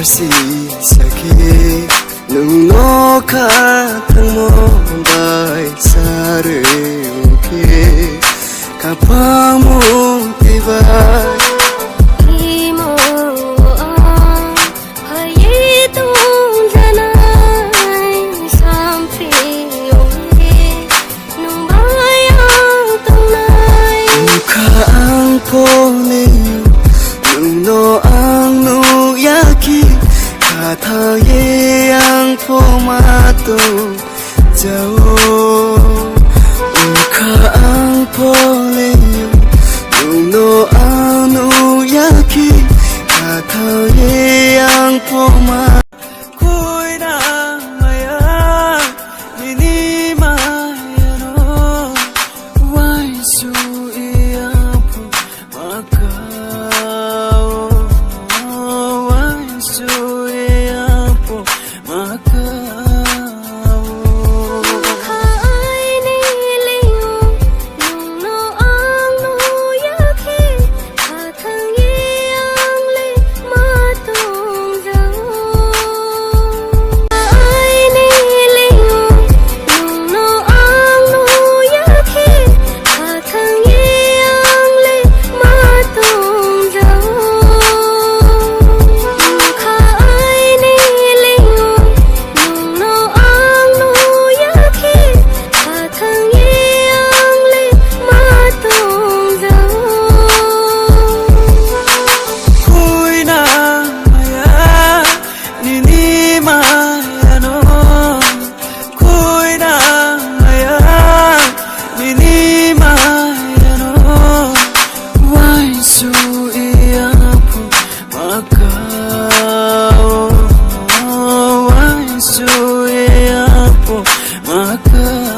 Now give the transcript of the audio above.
si sake nung no kha thang mo bai sare ke ka pa mo te bai thao ye ang po mato jao kha ang po le no anu yaki thao ye ang po ma koi na maya ni maya no wai su ia po maka maka